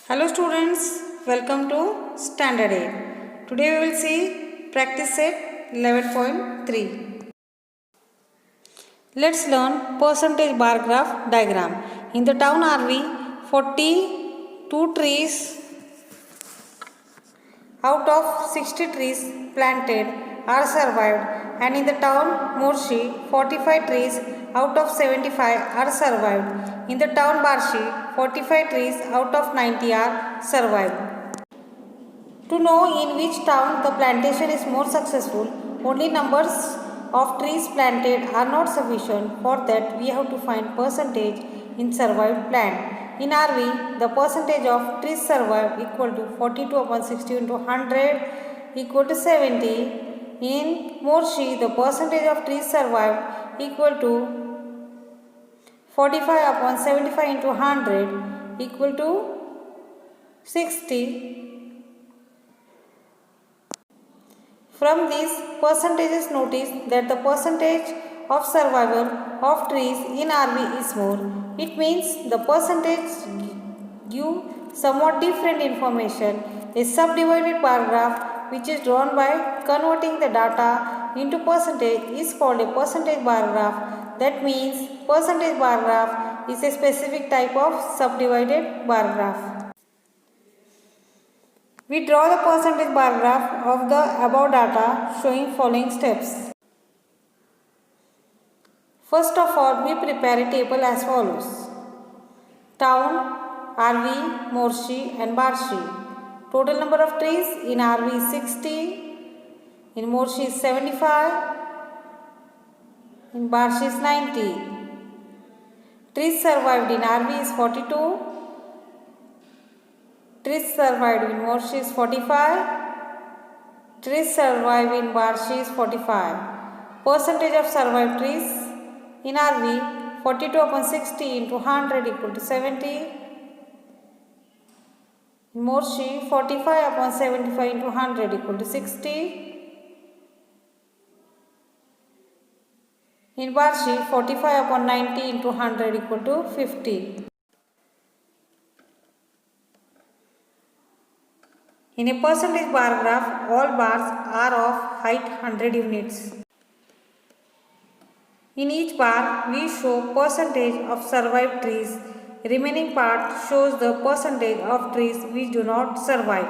Hello students, welcome to Standard 8. Today we will see practice set 11.3. Let's learn percentage bar graph diagram. In the town RV, 42 trees out of 60 trees planted are survived, and in the town Morshi, 45 trees out of 75 are survived. In the town Barshi, 45 trees out of 90 are survived. To know in which town the plantation is more successful, only numbers of trees planted are not sufficient. For that, we have to find percentage in survived plant. In RV, the percentage of trees survived equal to 42 upon 60 into 100 equal to 70. In Morshi, the percentage of trees survived equal to 45 upon 75 into 100 equal to 60. From these percentages, notice that the percentage of survival of trees in RV is more. It means the percentage give somewhat different information. A subdivided bar graph which is drawn by converting the data into percentage is called a percentage bar graph. That means percentage bar graph is a specific type of subdivided bar graph. We draw the percentage bar graph of the above data showing following steps. First of all, we prepare a table as follows. Town, RV, Morshi and Barshi. Total number of trees in RV is 60, in Morshi is 75, in Barshi is 90. Trees survived in RV is 42. Trees survived in Morshi is 45. Trees survived in Barshi is 45. Percentage of survived trees in RV 42 upon 60 into 100 equal to 70. In Morshi 45 upon 75 into 100 equal to 60. In Barshi 45 upon 90 into 100 equal to 50. In a percentage bar graph, all bars are of height 100 units. In each bar, we show percentage of survived trees. Remaining part shows the percentage of trees which do not survive.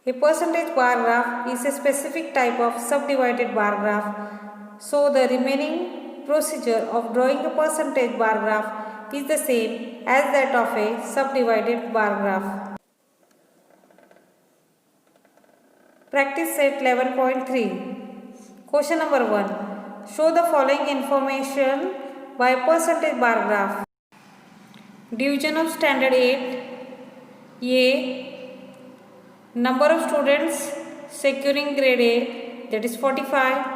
A percentage bar graph is a specific type of subdivided bar graph. So the remaining procedure of drawing a percentage bar graph is the same as that of a subdivided bar graph. Practice set 11.3. Question number 1. Show the following information by percentage bar graph. Division of standard 8. A. Number of students securing grade A, that is 45.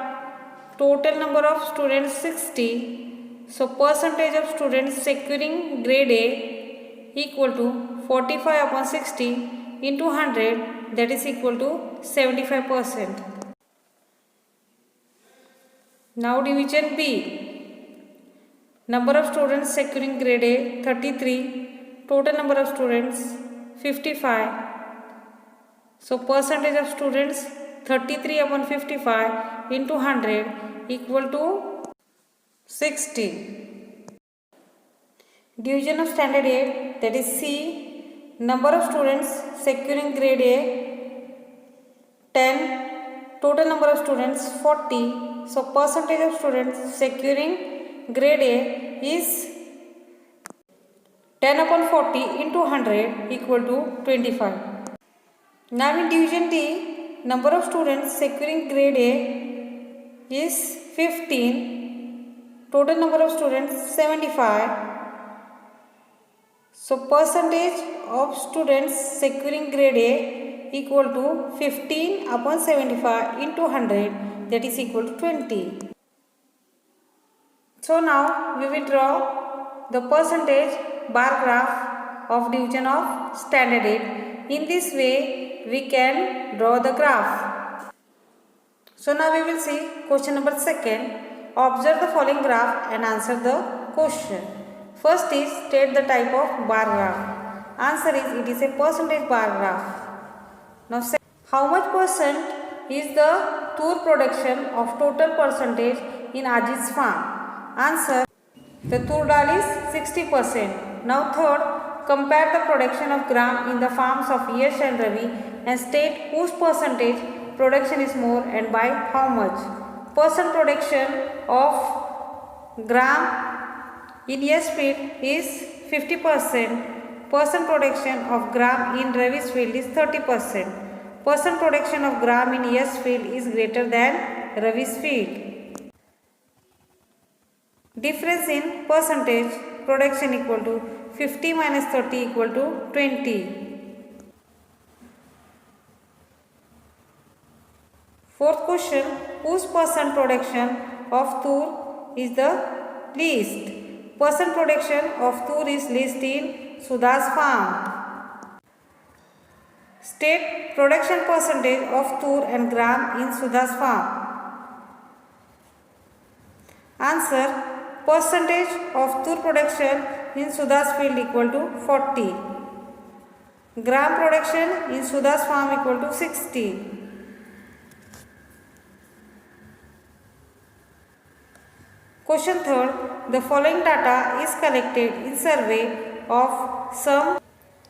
Total number of students 60. So percentage of students securing grade A equal to 45 upon 60 into 100, that is equal to 75%. Now division B. Number of students securing grade A 33. Total number of students 55. So percentage of students 33 upon 55 into 100 equal to 60. Division of standard 8, that is C. Number of students securing grade A 10. Total number of students 40. So percentage of students securing grade A is 10 upon 40 into 100 equal to 25. Now in division D, number of students securing grade A is 15. Total number of students 75. So percentage of students securing grade A equal to 15 upon 75 into 100, that is equal to 20. So now we will draw the percentage bar graph of division of standard 8. In this way we can draw the graph. So now we will see question number 2. Observe the following graph and answer the question. First is state the type of bar graph. Answer is it is a percentage bar graph. Now how much percent is the tur production of total percentage in Ajit's farm? Answer, the tur dal is 60%. Now third, compare the production of gram in the farms of Yash and Ravi and state whose percentage production is more and by how much. Percent production of gram in Yash field is 50%. Percent production of gram in Ravi's field is 30%. Percent production of gram in Yash field is greater than Ravi's field. Difference in percentage production equal to 50 minus 30 equal to 20. Fourth question, whose percent production of tur is the least? Percent production of tur is least in Sudha's farm. State production percentage of tur and gram in Sudha's farm. Answer, percentage of tur production in Sudha's field equal to 40. Gram production in Sudha's farm equal to 60. Question third, the following data is collected in survey of some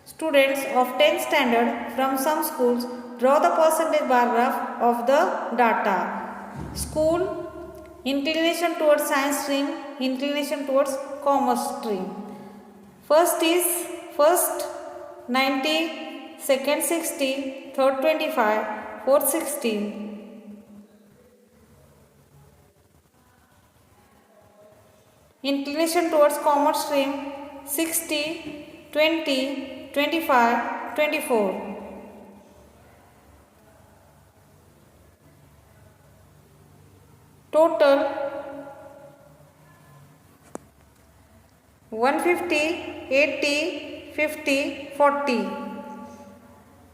students of 10th standard from some schools. Draw the percentage bar graph of the data. School, inclination towards science stream, inclination towards commerce stream. First 90, second 60, third 25, fourth 16. Inclination towards commerce stream 60, 20, 25, 24. Total 150, 80, 50, 40.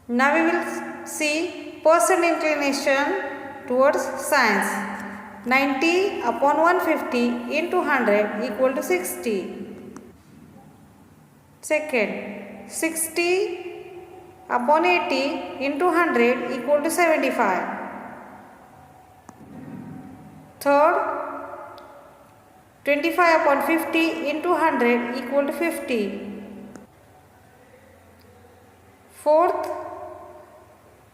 Now we will see percent inclination towards science. 90 upon 150 into 100 equal to 60. Second, 60 upon 80 into 100 equal to 75. Third, 25 upon 50 into 100 equal to 50. Fourth,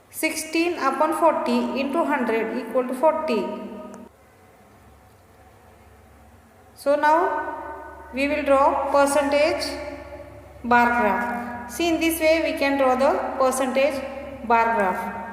16 upon 40 into 100 equal to 40. So now we will draw percentage bar graph. See, in this way we can draw the percentage bar graph.